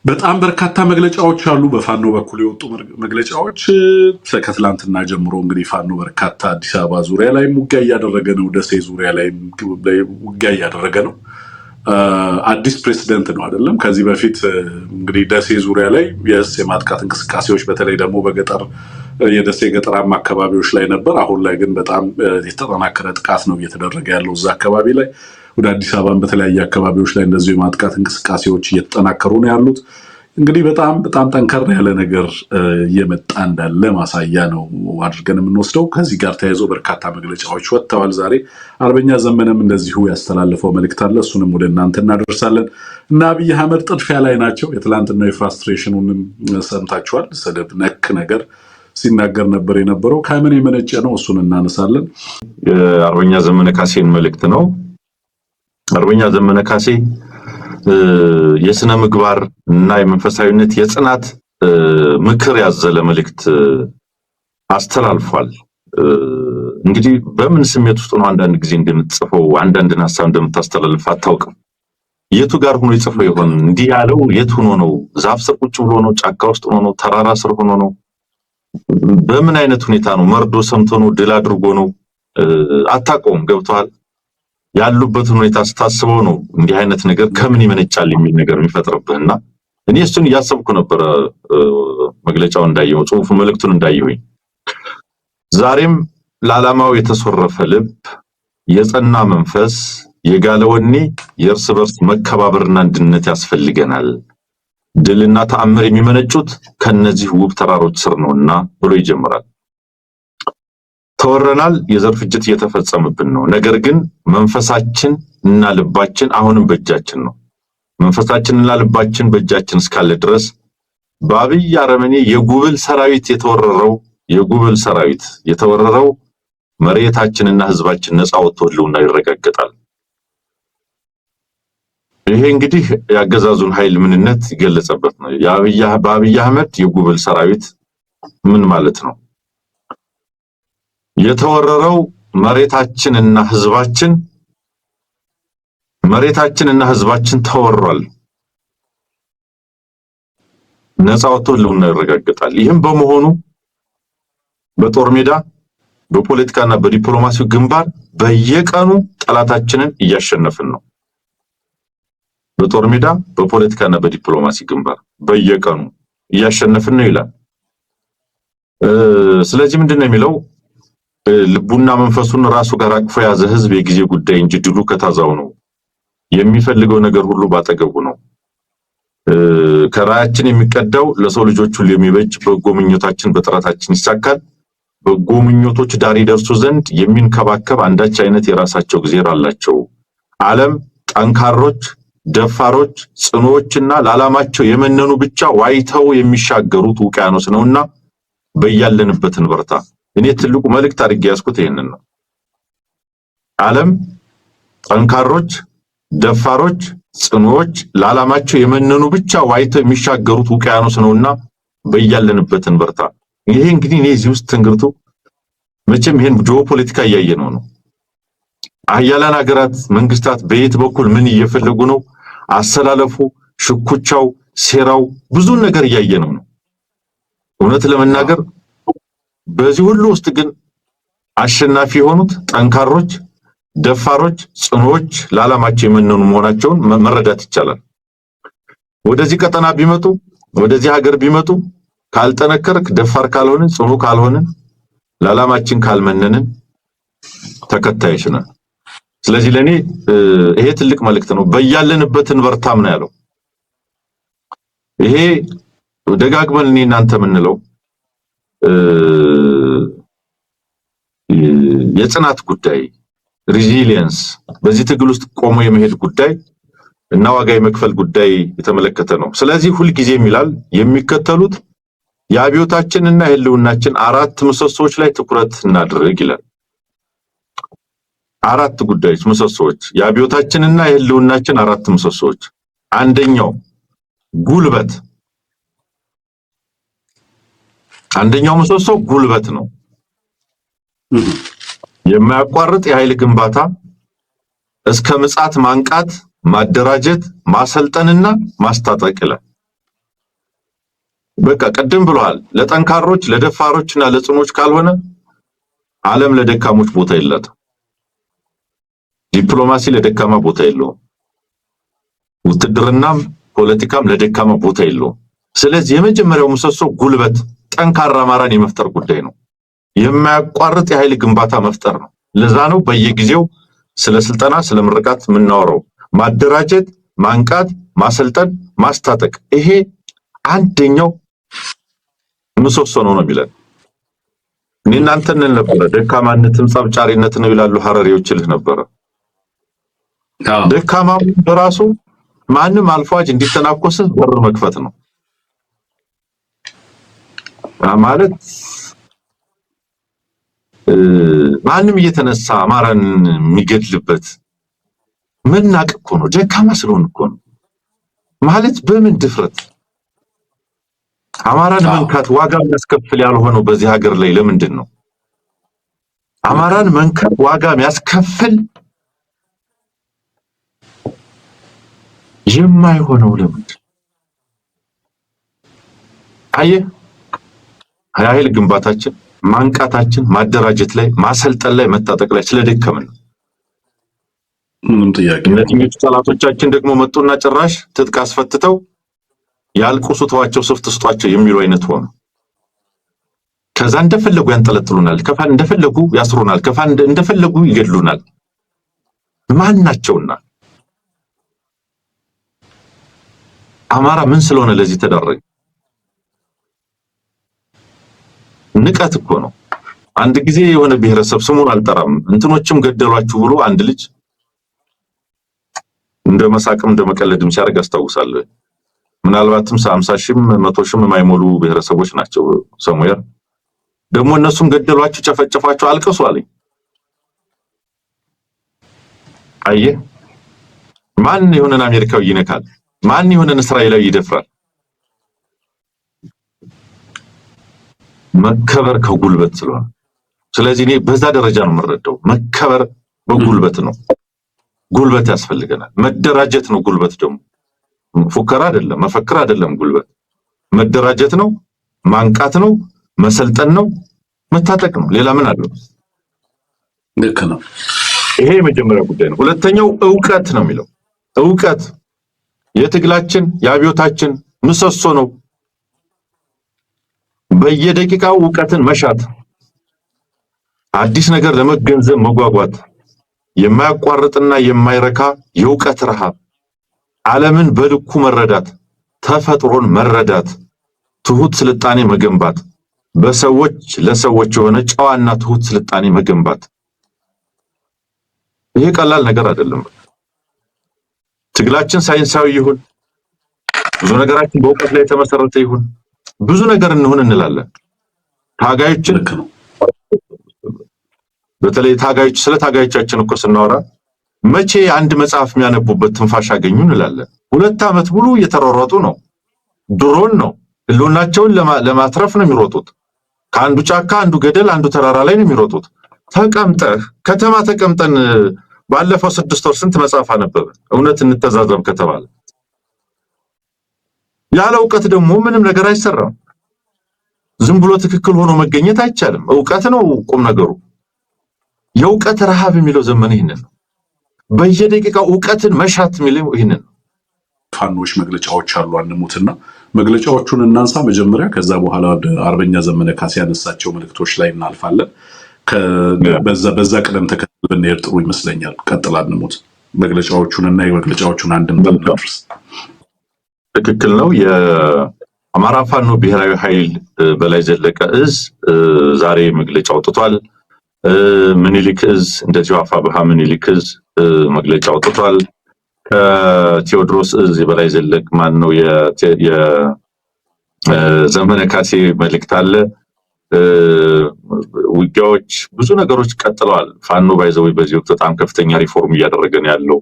በጣም በርካታ መግለጫዎች አሉ። በፋኖ በኩል የወጡ መግለጫዎች ከትላንትና ጀምሮ እንግዲህ ፋኖ በርካታ አዲስ አበባ ዙሪያ ላይ ውጊያ እያደረገ ነው። ደሴ ዙሪያ ላይ ውጊያ እያደረገ ነው። አዲስ ፕሬሲደንት ነው አይደለም። ከዚህ በፊት እንግዲህ ደሴ ዙሪያ ላይ የማጥቃት እንቅስቃሴዎች በተለይ ደግሞ በገጠር የደሴ ገጠራማ አካባቢዎች ላይ ነበር። አሁን ላይ ግን በጣም የተጠናከረ ጥቃት ነው እየተደረገ ያለው እዛ አካባቢ ላይ። ወደ አዲስ አበባን በተለያየ አካባቢዎች ላይ እንደዚሁ የማጥቃት እንቅስቃሴዎች እየተጠናከሩ ነው ያሉት። እንግዲህ በጣም ጠንከር ያለ ነገር እየመጣ እንዳለ ማሳያ ነው አድርገን የምንወስደው። ከዚህ ጋር ተያይዞ በርካታ መግለጫዎች ወጥተዋል። ዛሬ አርበኛ ዘመነም እንደዚሁ ያስተላለፈው መልእክት አለ። እሱንም ወደ እናንተ እናደርሳለን። እና አብይ አህመድ ጥድፊያ ላይ ናቸው። የትላንትና የፍራስትሬሽኑንም ሰምታችኋል። ስድብ ነክ ነገር ሲናገር ነበር የነበረው። ከምን የመነጨ ነው? እሱን እናነሳለን። የአርበኛ ዘመነ ካሴን መልእክት ነው። አርበኛ ዘመነ ካሴ የስነ ምግባር እና የመንፈሳዊነት የጽናት ምክር ያዘለ መልእክት አስተላልፏል። እንግዲህ በምን ስሜት ውስጥ ነው አንዳንድ ጊዜ እንደምትጽፈው አንዳንድን ሐሳብ እንደምታስተላልፍ አታውቅም። የቱ ጋር ሆኖ ይጽፈው ይሆን? እንዲህ ያለው የት ሆኖ ነው? ዛፍ ስር ቁጭ ብሎ ነው? ጫካ ውስጥ ሆኖ ነው? ተራራ ስር ሆኖ ነው? በምን አይነት ሁኔታ ነው? መርዶ ሰምቶ ነው? ድል አድርጎ ነው? አታውቀውም። ገብቷል? ያሉበትን ሁኔታ ስታስበው ነው እንዲህ አይነት ነገር ከምን ይመነጫል የሚል ነገር የሚፈጥርብህና እኔ እሱን እያሰብኩ ነበር። መግለጫው እንዳየው ጽሁፉ መልእክቱን እንዳየው ዛሬም ለዓላማው የተሰረፈ ልብ፣ የጸና መንፈስ፣ የጋለ ወኔ፣ የእርስ በርስ መከባበርና አንድነት ያስፈልገናል። ድልና ተአምር የሚመነጩት ከነዚህ ውብ ተራሮች ስር ነውና ብሎ ይጀምራል። ተወረናል፣ የዘር ፍጅት እየተፈጸመብን ነው። ነገር ግን መንፈሳችን እና ልባችን አሁንም በእጃችን ነው። መንፈሳችንና ልባችን በእጃችን እስካለ ድረስ በአብይ አረመኔ የጉብል ሰራዊት የተወረረው መሬታችንና ህዝባችን ነፃ ወጥቶ ህልውና ይረጋገጣል። ይሄ እንግዲህ ያገዛዙን ኃይል ምንነት ይገለጸበት ነው። በአብይ አህመድ የጉብል ሰራዊት ምን ማለት ነው? የተወረረው መሬታችንና ህዝባችን ተወሯል። ነፃ ወጥቶ ህልውና ይረጋገጣል። ይህም በመሆኑ በጦር ሜዳ በፖለቲካና በዲፕሎማሲው ግንባር በየቀኑ ጠላታችንን እያሸነፍን ነው። በጦር ሜዳ በፖለቲካና በዲፕሎማሲ ግንባር በየቀኑ እያሸነፍን ነው ይላል። ስለዚህ ምንድነው የሚለው? ልቡና መንፈሱን ራሱ ጋር አቅፎ የያዘ ህዝብ የጊዜ ጉዳይ እንጂ ድሉ ከታዛው ነው። የሚፈልገው ነገር ሁሉ ባጠገቡ ነው። ከራያችን የሚቀዳው ለሰው ልጆች ሁሉ የሚበጅ በጎ ምኞታችን በጥረታችን ይሳካል። በጎ ምኞቶች ዳር ይደርሱ ዘንድ የሚንከባከብ አንዳች አይነት የራሳቸው ጊዜር አላቸው። ዓለም ጠንካሮች፣ ደፋሮች፣ ጽኑዎችና ለዓላማቸው የመነኑ ብቻ ዋይተው የሚሻገሩት ውቅያኖስ ነውና በያለንበት እንበርታ። እኔ ትልቁ መልእክት አድርጌ ያስኩት ይሄንን ነው። ዓለም ጠንካሮች፣ ደፋሮች፣ ጽኑዎች ለዓላማቸው የመነኑ ብቻ ዋይተው የሚሻገሩት ውቅያኖስ ነውና በያለንበት እንበርታ። ይሄ እንግዲህ እኔ እዚህ ውስጥ ትንግርቱ መቼም ይሄን ጂኦፖለቲካ እያየነው ነው። አያላን ሀገራት መንግስታት በየት በኩል ምን እየፈለጉ ነው? አሰላለፉ፣ ሽኩቻው፣ ሴራው ብዙ ነገር እያየነው ነው። እውነት ለመናገር በዚህ ሁሉ ውስጥ ግን አሸናፊ የሆኑት ጠንካሮች፣ ደፋሮች፣ ጽኑዎች ለዓላማቸው የመነኑ መሆናቸውን መረዳት ይቻላል። ወደዚህ ቀጠና ቢመጡ፣ ወደዚህ ሀገር ቢመጡ ካልጠነከርክ፣ ደፋር ካልሆንን፣ ጽኑ ካልሆንን፣ ለዓላማችን ካልመነንን ተከታዮች ነን። ስለዚህ ለኔ ይሄ ትልቅ መልእክት ነው። በያለንበት እንበርታም ነው ያለው። ይሄ ደጋግመን እኔ እናንተ የምንለው የጽናት ጉዳይ፣ ሪዚሊየንስ፣ በዚህ ትግል ውስጥ ቆሞ የመሄድ ጉዳይ እና ዋጋ የመክፈል ጉዳይ የተመለከተ ነው። ስለዚህ ሁልጊዜም ይላል የሚከተሉት የአብዮታችንና የህልውናችን አራት ምሰሶዎች ላይ ትኩረት እናድርግ ይላል። አራት ጉዳዮች፣ ምሰሶዎች፣ የአብዮታችንና የህልውናችን አራት ምሰሶዎች። አንደኛው ጉልበት፣ አንደኛው ምሰሶ ጉልበት ነው። የማያቋርጥ የኃይል ግንባታ እስከ ምጽአት ማንቃት፣ ማደራጀት፣ ማሰልጠንና ማስታጠቅ ይላል። በቃ ቀደም ብለዋል። ለጠንካሮች ለደፋሮችና ለጽኖች ካልሆነ ዓለም ለደካሞች ቦታ የላትም። ዲፕሎማሲ ለደካማ ቦታ የለውም። ውትድርናም ፖለቲካም ለደካማ ቦታ የለውም። ስለዚህ የመጀመሪያው ምሰሶ ጉልበት፣ ጠንካራ አማራን የመፍጠር ጉዳይ ነው። የማያቋርጥ የኃይል ግንባታ መፍጠር ነው። ለዛ ነው በየጊዜው ስለ ስልጠና ስለ ምርቃት የምናወራው። ማደራጀት፣ ማንቃት፣ ማሰልጠን፣ ማስታጠቅ ይሄ አንደኛው ምሰሶ ነው የሚለን። እኔ እናንተን ነበር ደካማነትም ጸብጫሪነት ነው ይላሉ ሐረሪዎች ይልህ ነበር። ደካማው በራሱ ማንም አልፏጅ እንዲተናኮስ በር መክፈት ነው ማለት። ማንም እየተነሳ አማራን የሚገድልበት መናቅ እኮ ነው። ደካማ ስለሆነ እኮ ነው ማለት። በምን ድፍረት አማራን መንካት ዋጋ የሚያስከፍል ያልሆነው በዚህ ሀገር ላይ ለምንድን ነው? አማራን መንካት ዋጋ የሚያስከፍል የማይሆነው ለምንድን? አየህ፣ ኃይል ግንባታችን፣ ማንቃታችን፣ ማደራጀት ላይ ማሰልጠን ላይ መታጠቅ ላይ ስለደከምን ነው። ምንም ጥያቄ። እነዚህ ጠላቶቻችን ደግሞ መጡና ጭራሽ ትጥቅ አስፈትተው ያልቁሱ ተዋቸው ስፍት ስጧቸው የሚሉ አይነት ሆኑ። ከዛ እንደፈለጉ ያንጠለጥሉናል፣ ከፋን እንደፈለጉ ያስሩናል፣ ከፋን እንደፈለጉ ይገድሉናል። ማን ናቸውና? አማራ ምን ስለሆነ ለዚህ ተዳረገ? ንቀት እኮ ነው። አንድ ጊዜ የሆነ ብሔረሰብ ስሙን አልጠራም እንትኖችም ገደሏችሁ ብሎ አንድ ልጅ እንደ መሳቅም እንደ መቀለድም ሲያደርግ አስታውሳለሁ። ምናልባትም 50 ሺህም 100 ሺህም የማይሞሉ ብሔረሰቦች ናቸው ሰሙየር። ደግሞ እነሱም ገደሏችሁ ጨፈጨፋችሁ አልቀሱ አለኝ። አየህ፣ ማን የሆነን አሜሪካዊ ይነካል? ማን የሆነን እስራኤላዊ ይደፍራል? መከበር ከጉልበት ስለሆነ፣ ስለዚህ እኔ በዛ ደረጃ ነው የምረዳው። መከበር በጉልበት ነው። ጉልበት ያስፈልገናል። መደራጀት ነው ጉልበት። ደግሞ ፉከራ አይደለም፣ መፈክር አይደለም። ጉልበት መደራጀት ነው፣ ማንቃት ነው፣ መሰልጠን ነው፣ መታጠቅ ነው። ሌላ ምን አለው? ልክ ነው። ይሄ የመጀመሪያው ጉዳይ ነው። ሁለተኛው ዕውቀት ነው የሚለው። ዕውቀት የትግላችን የአብዮታችን ምሰሶ ነው። በየደቂቃው ዕውቀትን መሻት፣ አዲስ ነገር ለመገንዘብ መጓጓት፣ የማያቋርጥና የማይረካ የዕውቀት ረሃብ፣ ዓለምን በልኩ መረዳት፣ ተፈጥሮን መረዳት፣ ትሁት ስልጣኔ መገንባት፣ በሰዎች ለሰዎች የሆነ ጨዋና ትሁት ስልጣኔ መገንባት። ይሄ ቀላል ነገር አይደለም። ትግላችን ሳይንሳዊ ይሁን፣ ብዙ ነገራችን በእውቀት ላይ የተመሰረተ ይሁን፣ ብዙ ነገር እንሆን እንላለን። ታጋዮችን በተለይ ታጋዮች ስለ ታጋዮቻችን እኮ ስናወራ መቼ አንድ መጽሐፍ የሚያነቡበት ትንፋሽ አገኙ እንላለን። 2 ዓመት ሙሉ እየተሯሯጡ ነው። ድሮን ነው ህልውናቸውን ለማትረፍ ነው የሚሮጡት። ከአንዱ ጫካ አንዱ ገደል አንዱ ተራራ ላይ ነው የሚሮጡት። ተቀምጠህ ከተማ ተቀምጠን ባለፈው 6 ወር ስንት መጽሐፍ አነበብን? እውነት እንተዛዘብ ከተባለ ያለ ዕውቀት ደግሞ ምንም ነገር አይሰራም። ዝም ብሎ ትክክል ሆኖ መገኘት አይቻልም። ዕውቀት ነው ቁም ነገሩ። የዕውቀት ረሃብ የሚለው ዘመን ይሄንን ነው። በየደቂቃው ዕውቀትን መሻት የሚለው ይሄንን ነው። ፋኖች መግለጫዎች አሉ። አንሙትና መግለጫዎቹን እናንሳ መጀመሪያ፣ ከዛ በኋላ ወደ አርበኛ ዘመነ ካሴ ያነሳቸው መልእክቶች ላይ እናልፋለን። በዛ ቅደም ተከተል ብንሄድ ጥሩ ይመስለኛል። ቀጥል አንሙት። መግለጫዎቹን እና የመግለጫዎቹን አንድምታ እናድርስ። ትክክል ነው። የአማራ ፋኖ ብሔራዊ ኃይል በላይ ዘለቀ እዝ ዛሬ መግለጫ አውጥቷል። ምኒልክ እዝ እንደዚሁ አፋብኃ ምኒልክ እዝ መግለጫ አውጥቷል። ከቴዎድሮስ እዝ የበላይ ዘለቀ ማን ነው የዘመነ ካሴ መልእክት አለ። ውጊያዎች ብዙ ነገሮች ቀጥለዋል። ፋኖ ባይዘው በዚህ ወቅት በጣም ከፍተኛ ሪፎርም እያደረገ ነው ያለው።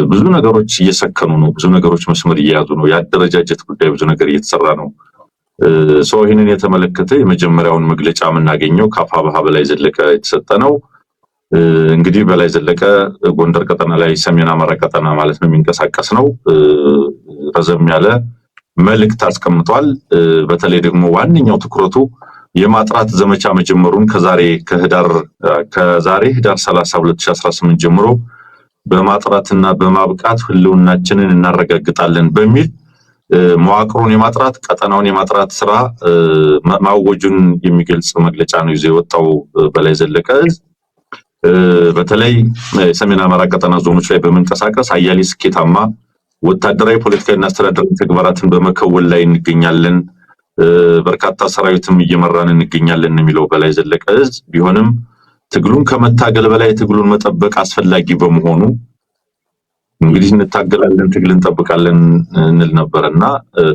ብዙ ነገሮች እየሰከኑ ነው። ብዙ ነገሮች መስመር እየያዙ ነው። የአደረጃጀት ጉዳይ ብዙ ነገር እየተሰራ ነው። ሰው ይህንን የተመለከተ የመጀመሪያውን መግለጫ የምናገኘው ከአፋብኃ በላይ ዘለቀ የተሰጠ ነው። እንግዲህ በላይ ዘለቀ ጎንደር ቀጠና ላይ ሰሜን አማራ ቀጠና ማለት ነው የሚንቀሳቀስ ነው። ረዘም ያለ መልእክት አስቀምጧል። በተለይ ደግሞ ዋንኛው ትኩረቱ የማጥራት ዘመቻ መጀመሩን ከዛሬ ህዳር 30 2018 ጀምሮ በማጥራትና በማብቃት ህልውናችንን እናረጋግጣለን በሚል መዋቅሩን የማጥራት ቀጠናውን የማጥራት ስራ ማወጁን የሚገልጽ መግለጫ ነው ይዞ የወጣው በላይ ዘለቀ። በተለይ ሰሜን አማራ ቀጠና ዞኖች ላይ በመንቀሳቀስ አያሌ ስኬታማ ወታደራዊ ፖለቲካዊና አስተዳደራዊ ተግባራትን በመከወን ላይ እንገኛለን፣ በርካታ ሰራዊትም እየመራን እንገኛለን የሚለው በላይ ዘለቀ ቢሆንም ትግሉን ከመታገል በላይ ትግሉን መጠበቅ አስፈላጊ በመሆኑ እንግዲህ እንታገላለን ትግልን እንጠብቃለን እንል ነበርና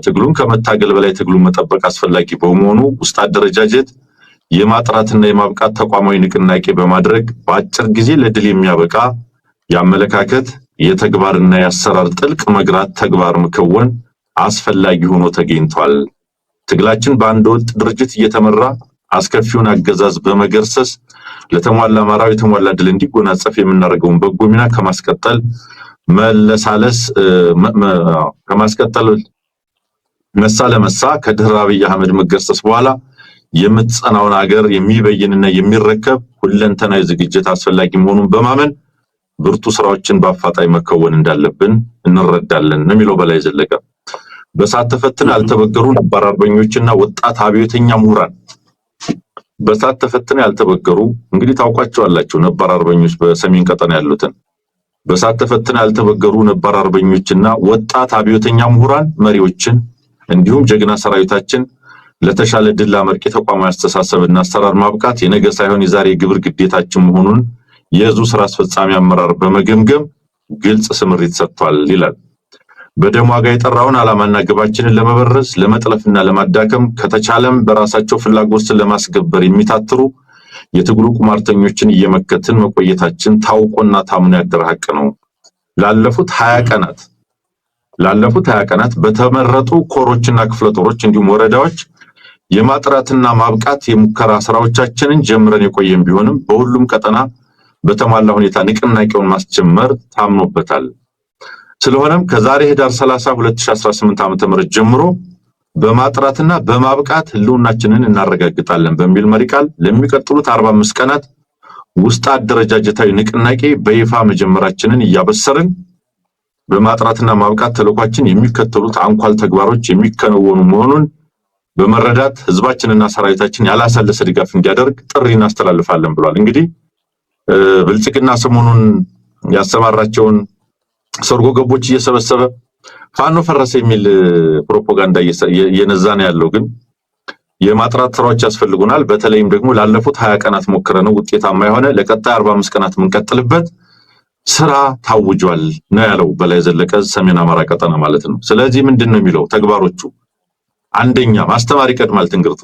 ትግሉን ከመታገል በላይ ትግሉን መጠበቅ አስፈላጊ በመሆኑ ውስጥ አደረጃጀት የማጥራትና የማብቃት ተቋማዊ ንቅናቄ በማድረግ በአጭር ጊዜ ለድል የሚያበቃ የአመለካከት የተግባርና የአሰራር ጥልቅ መግራት ተግባር መከወን አስፈላጊ ሆኖ ተገኝቷል። ትግላችን በአንድ ወጥ ድርጅት እየተመራ አስከፊውን አገዛዝ በመገርሰስ ለተሟላ አማራዊ የተሟላ ድል እንዲጎናጸፍ የምናደርገውን በጎ ሚና ከማስቀጠል መሳ ለመሳ ከድህረ አብይ አህመድ መገርሰስ በኋላ የምትጸናውን ሀገር የሚበይንና የሚረከብ ሁለንተናዊ ዝግጅት አስፈላጊ መሆኑን በማመን ብርቱ ስራዎችን በአፋጣኝ መከወን እንዳለብን እንረዳለን ነው የሚለው በላይ ዘለቀ። በሳት ተፈትነው ያልተበገሩ ነባር አርበኞችና ወጣት አብዮተኛ ምሁራን በሳት ተፈትነው ያልተበገሩ እንግዲህ ታውቋቸዋላችሁ ነባር አርበኞች በሰሜን ቀጠና ያሉትን በሳት ተፈትነው ያልተበገሩ ነባር አርበኞችና ወጣት አብዮተኛ ምሁራን መሪዎችን እንዲሁም ጀግና ሰራዊታችን ለተሻለ ድል አመርቂ ተቋማዊ አስተሳሰብና አሰራር ማብቃት የነገ ሳይሆን የዛሬ ግብር ግዴታችን መሆኑን የዙ ስራ አስፈጻሚ አመራር በመገምገም ግልጽ ስምሪት ሰጥቷል ይላል። በደም ዋጋ የጠራውን ዓላማና ግባችንን ለመበረዝ ለመጥለፍና ለማዳከም ከተቻለም በራሳቸው ፍላጎት ለማስገበር የሚታትሩ የትግሉ ቁማርተኞችን እየመከትን መቆየታችን ታውቆና ታምኖ ያደረ ሐቅ ነው። ላለፉት 20 ቀናት በተመረጡ ኮሮችና ክፍለ ጦሮች እንዲሁም ወረዳዎች የማጥራትና ማብቃት የሙከራ ስራዎቻችንን ጀምረን የቆየን ቢሆንም በሁሉም ቀጠና በተሟላ ሁኔታ ንቅናቄውን ማስጀመር ታምኖበታል። ስለሆነም ከዛሬ ህዳር 30 2018 ዓ.ም ጀምሮ በማጥራትና በማብቃት ህልውናችንን እናረጋግጣለን በሚል መሪ ቃል ለሚቀጥሉት 45 ቀናት ውስጥ አደረጃጀታዊ ንቅናቄ በይፋ መጀመራችንን እያበሰርን በማጥራትና ማብቃት ተልዕኳችን የሚከተሉት አንኳር ተግባሮች የሚከናወኑ መሆኑን በመረዳት ህዝባችንና ሰራዊታችን ያላሰለሰ ድጋፍ እንዲያደርግ ጥሪ እናስተላልፋለን ብሏል። እንግዲህ ብልጽግና ሰሞኑን ያሰማራቸውን ሰርጎ ገቦች እየሰበሰበ ፋኖ ፈረሰ የሚል ፕሮፓጋንዳ እየነዛ ነው ያለው። ግን የማጥራት ስራዎች ያስፈልጉናል። በተለይም ደግሞ ላለፉት 20 ቀናት ሞክረነው ውጤታማ የሆነ ለቀጣይ 45 ቀናት የምንቀጥልበት ስራ ታውጇል ነው ያለው በላይ ዘለቀ ሰሜን አማራ ቀጠና ማለት ነው። ስለዚህ ምንድነው የሚለው ተግባሮቹ? አንደኛ ማስተማር ይቀድማል ትንግርቱ።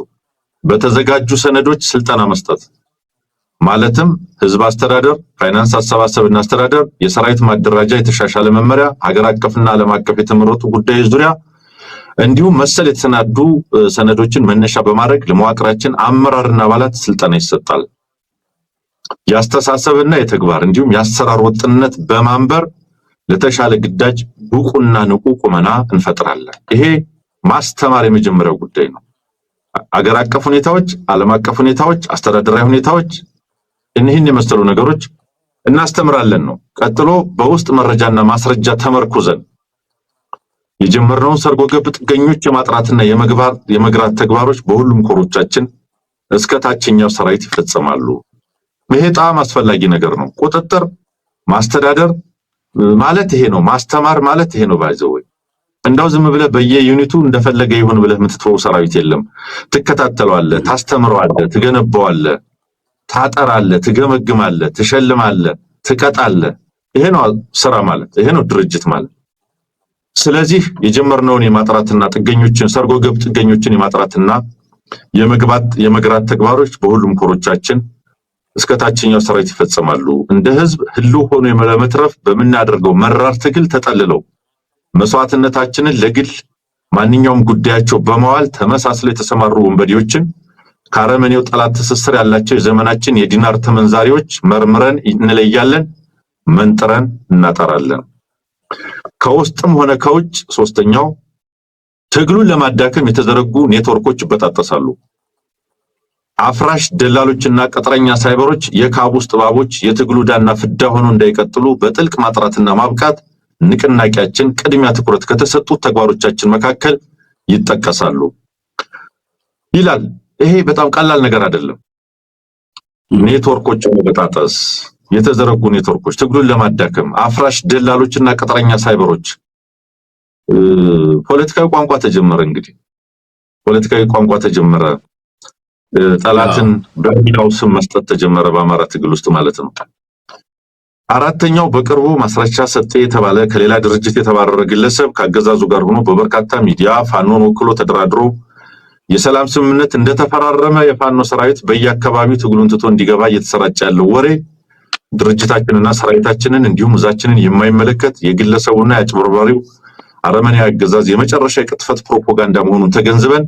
በተዘጋጁ ሰነዶች ስልጠና መስጠት ማለትም ህዝብ አስተዳደር፣ ፋይናንስ አሰባሰብና አስተዳደር፣ የሰራዊት ማደራጃ የተሻሻለ መመሪያ፣ ሀገር አቀፍና ዓለም አቀፍ የተመረጡ ጉዳዮች ዙሪያ እንዲሁም መሰል የተሰናዱ ሰነዶችን መነሻ በማድረግ ለመዋቅራችን አመራርና አባላት ስልጠና ይሰጣል። የአስተሳሰብና የተግባር እንዲሁም የአሰራር ወጥነት በማንበር ለተሻለ ግዳጅ ብቁና ንቁ ቁመና እንፈጥራለን። ይሄ ማስተማር የመጀመሪያው ጉዳይ ነው። አገር አቀፍ ሁኔታዎች፣ ዓለም አቀፍ ሁኔታዎች፣ አስተዳደራዊ ሁኔታዎች እነዚህን የመሰሉ ነገሮች እናስተምራለን ነው። ቀጥሎ በውስጥ መረጃና ማስረጃ ተመርኩዘን የጀመርነውን ሰርጎ ገብ ጥገኞች የማጥራትና የመግራት ተግባሮች በሁሉም ኮሮቻችን እስከ ታችኛው ሰራዊት ይፈጸማሉ። ይሄ በጣም አስፈላጊ ነገር ነው። ቁጥጥር ማስተዳደር ማለት ይሄ ነው። ማስተማር ማለት ይሄ ነው። ባይዘው እንደው ዝም ብለህ በየዩኒቱ እንደፈለገ ይሁን ብለህ የምትተወው ሰራዊት የለም። ትከታተለዋለህ፣ ታስተምረዋለህ፣ ትገነባዋለህ፣ ታጠራለህ፣ ትገመግማለህ፣ ትሸልማለህ፣ ትቀጣለህ። ይሄ ነው ስራ ማለት፣ ይሄ ነው ድርጅት ማለት። ስለዚህ የጀመርነውን የማጥራትና ጥገኞችን ሰርጎ ገብ ጥገኞችን የማጥራትና የመግራት ተግባሮች በሁሉም ኮሮቻችን እስከ ታችኛው ሰራዊት ይፈጸማሉ። እንደ ህዝብ ህልው ሆኖ ለመትረፍ በምናደርገው መራር ትግል ተጠልለው መስዋዕትነታችንን ለግል ማንኛውም ጉዳያቸው በመዋል ተመሳስለው የተሰማሩ ወንበዴዎችን ከአረመኔው ጠላት ትስስር ያላቸው የዘመናችን የዲናር ተመንዛሪዎች መርምረን እንለያለን፣ መንጥረን እናጠራለን። ከውስጥም ሆነ ከውጭ ሶስተኛው ትግሉን ለማዳከም የተዘረጉ ኔትወርኮች ይበጣጠሳሉ። አፍራሽ ደላሎችና ቅጥረኛ ሳይበሮች የካብ ውስጥ እባቦች የትግሉ ዳና ፍዳ ሆነው እንዳይቀጥሉ በጥልቅ ማጥራትና ማብቃት ንቅናቄያችን ቅድሚያ ትኩረት ከተሰጡት ተግባሮቻችን መካከል ይጠቀሳሉ ይላል። ይሄ በጣም ቀላል ነገር አይደለም። ኔትወርኮች መበጣጠስ፣ የተዘረጉ ኔትወርኮች ትግሉን ለማዳከም አፍራሽ ደላሎችና ቅጥረኛ ሳይበሮች። ፖለቲካዊ ቋንቋ ተጀመረ። እንግዲህ ፖለቲካዊ ቋንቋ ተጀመረ። ጠላትን በሚናው ስም መስጠት ተጀመረ በአማራ ትግል ውስጥ ማለት ነው። አራተኛው በቅርቡ ማስረሻ ሰጤ የተባለ ከሌላ ድርጅት የተባረረ ግለሰብ ከአገዛዙ ጋር ሆኖ በበርካታ ሚዲያ ፋኖን ወክሎ ተደራድሮ የሰላም ስምምነት እንደተፈራረመ የፋኖ ሰራዊት በየአካባቢው ትግሉን ትቶ እንዲገባ እየተሰራጨ ያለው ወሬ ድርጅታችንና ሰራዊታችንን እንዲሁም እዛችንን የማይመለከት የግለሰቡና የአጭበርባሪው አረመኔያዊ አገዛዝ የመጨረሻ የቅጥፈት ፕሮፓጋንዳ መሆኑን ተገንዝበን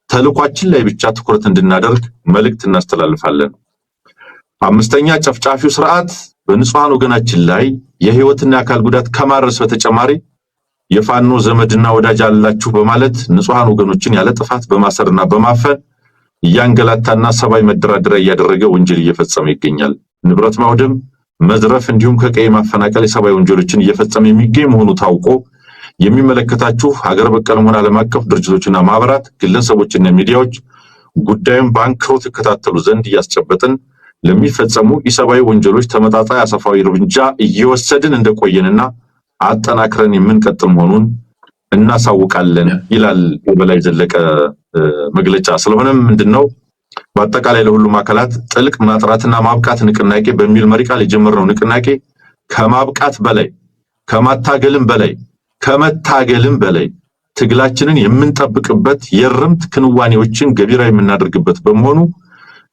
ተልኳችን ላይ ብቻ ትኩረት እንድናደርግ መልእክት እናስተላልፋለን። አምስተኛ ጨፍጫፊው ስርዓት በንጹሃን ወገናችን ላይ የህይወትና የአካል ጉዳት ከማድረስ በተጨማሪ የፋኖ ዘመድና ወዳጅ አላችሁ በማለት ንጹሃን ወገኖችን ያለ ጥፋት በማሰርና በማፈን እያንገላታና ሰብአዊ መደራደሪያ እያደረገ ወንጀል እየፈጸመ ይገኛል። ንብረት ማውደም፣ መዝረፍ እንዲሁም ከቀይ ማፈናቀል የሰብአዊ ወንጀሎችን እየፈጸመ የሚገኝ መሆኑ ታውቆ የሚመለከታችሁ ሀገር በቀል ሆነ ዓለም አቀፍ ድርጅቶችና ማህበራት፣ ግለሰቦችና ሚዲያዎች ጉዳዩን በአንክሮት ይከታተሉ ዘንድ እያስጨበጥን ለሚፈጸሙ ኢሰብአዊ ወንጀሎች ተመጣጣኝ አጸፋዊ እርምጃ እየወሰድን እንደቆየንና አጠናክረን የምንቀጥል መሆኑን እናሳውቃለን ይላል የበላይ ዘለቀ መግለጫ። ስለሆነም ምንድነው በአጠቃላይ ለሁሉም አካላት ጥልቅ ማጥራትና ማብቃት ንቅናቄ በሚል መሪ ቃል የጀመርነው ንቅናቄ ከማብቃት በላይ ከመታገልም በላይ ትግላችንን የምንጠብቅበት የርምት ክንዋኔዎችን ገቢራዊ የምናደርግበት በመሆኑ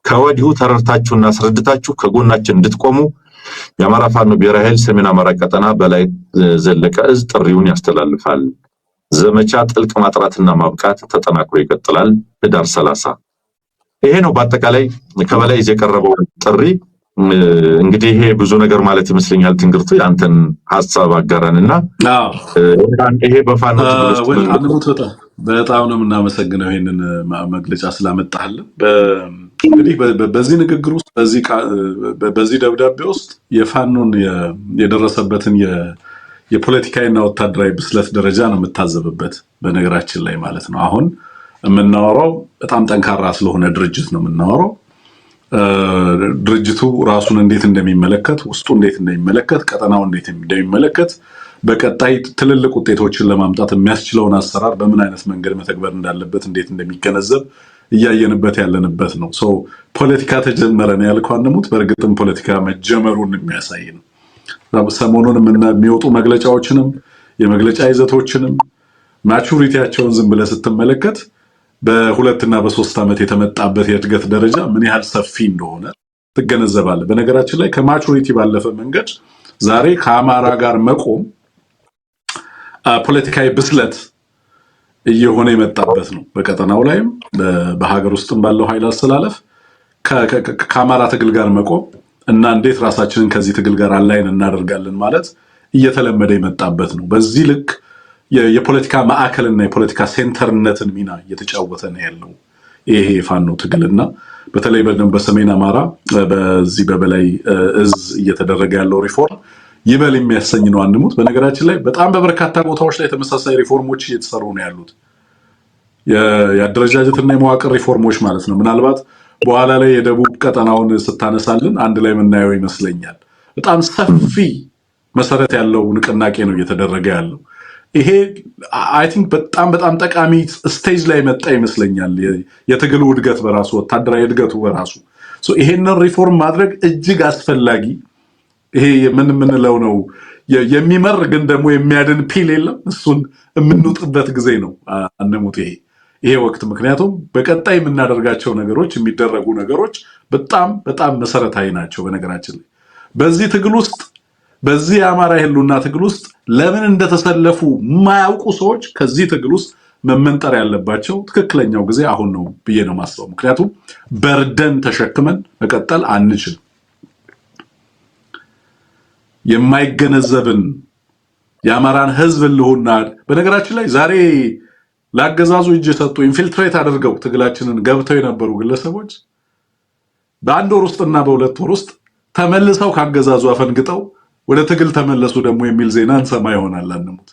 ከወዲሁ ተረድታችሁና አስረድታችሁ ከጎናችን እንድትቆሙ የአማራ ፋኖ ብሔራዊ ኃይል ሰሜን አማራ ቀጠና በላይ ዘለቀ እዝ ጥሪውን ያስተላልፋል። ዘመቻ ጥልቅ ማጥራትና ማብቃት ተጠናክሮ ይቀጥላል። ህዳር 30 ይሄ ነው በአጠቃላይ ከበላይ የቀረበው ጥሪ። እንግዲህ ይሄ ብዙ ነገር ማለት ይመስለኛል። ትንግርቱ ያንተን ሐሳብ አጋራንና ይሄ በፋኖ በጣም ነው የምናመሰግነው ይሄንን መግለጫ ስላመጣህልን። እንግዲህ በዚህ ንግግር ውስጥ በዚህ ደብዳቤ ውስጥ የፋኖን የደረሰበትን የፖለቲካዊና ወታደራዊ ብስለት ደረጃ ነው የምታዘብበት። በነገራችን ላይ ማለት ነው አሁን የምናወራው በጣም ጠንካራ ስለሆነ ድርጅት ነው የምናወራው። ድርጅቱ ራሱን እንዴት እንደሚመለከት፣ ውስጡ እንዴት እንደሚመለከት፣ ቀጠናው እንዴት እንደሚመለከት፣ በቀጣይ ትልልቅ ውጤቶችን ለማምጣት የሚያስችለውን አሰራር በምን አይነት መንገድ መተግበር እንዳለበት እንዴት እንደሚገነዘብ እያየንበት ያለንበት ነው። ፖለቲካ ተጀመረ ነው ያልከው አንሙት። በእርግጥም ፖለቲካ መጀመሩን የሚያሳይ ነው። ሰሞኑን የሚወጡ መግለጫዎችንም የመግለጫ ይዘቶችንም ማቹሪቲያቸውን ዝም ብለህ ስትመለከት በ2 እና በ3 ዓመት የተመጣበት የእድገት ደረጃ ምን ያህል ሰፊ እንደሆነ ትገነዘባለህ። በነገራችን ላይ ከማቹሪቲ ባለፈ መንገድ ዛሬ ከአማራ ጋር መቆም ፖለቲካዊ ብስለት እየሆነ የመጣበት ነው። በቀጠናው ላይም በሀገር ውስጥም ባለው ኃይል አስተላለፍ ከአማራ ትግል ጋር መቆም እና እንዴት ራሳችንን ከዚህ ትግል ጋር አላይን እናደርጋለን ማለት እየተለመደ የመጣበት ነው። በዚህ ልክ የፖለቲካ ማዕከልና የፖለቲካ ሴንተርነትን ሚና እየተጫወተ ነው ያለው ይሄ የፋኖ ትግልና በተለይ በሰሜን አማራ በዚህ በበላይ እዝ እየተደረገ ያለው ሪፎርም ይበል የሚያሰኝ ነው። አንሙት በነገራችን ላይ በጣም በበርካታ ቦታዎች ላይ ተመሳሳይ ሪፎርሞች እየተሰሩ ነው ያሉት። የአደረጃጀትና የመዋቅር ሪፎርሞች ማለት ነው። ምናልባት በኋላ ላይ የደቡብ ቀጠናውን ስታነሳልን አንድ ላይ የምናየው ይመስለኛል። በጣም ሰፊ መሰረት ያለው ንቅናቄ ነው እየተደረገ ያለው። ይሄ አይ ቲንክ በጣም ጠቃሚ ስቴጅ ላይ መጣ ይመስለኛል። የትግሉ እድገት በራሱ ወታደራዊ እድገቱ በራሱ ይሄንን ሪፎርም ማድረግ እጅግ አስፈላጊ ይሄ የምንለው ነው። የሚመር ግን ደግሞ የሚያድን ፒል የለም። እሱን የምንውጥበት ጊዜ ነው አንሙት ይሄ ወቅት። ምክንያቱም በቀጣይ የምናደርጋቸው ነገሮች የሚደረጉ ነገሮች በጣም መሰረታዊ ናቸው። በነገራችን ላይ በዚህ ትግል ውስጥ በዚህ የአማራ ህልውና ትግል ውስጥ ለምን እንደተሰለፉ የማያውቁ ሰዎች ከዚህ ትግል ውስጥ መመንጠር ያለባቸው ትክክለኛው ጊዜ አሁን ነው ብዬ ነው ማስበው። ምክንያቱም በርደን ተሸክመን መቀጠል አንችልም። የማይገነዘብን የአማራን ህዝብ ህልውና በነገራችን ላይ ዛሬ ለአገዛዙ እጅ የሰጡ ኢንፊልትሬት አድርገው ትግላችንን ገብተው የነበሩ ግለሰቦች በአንድ ወር ውስጥና በሁለት ወር ውስጥ ተመልሰው ካገዛዙ አፈንግጠው ወደ ትግል ተመለሱ ደግሞ የሚል ዜና እንሰማ ይሆናል። አንሙት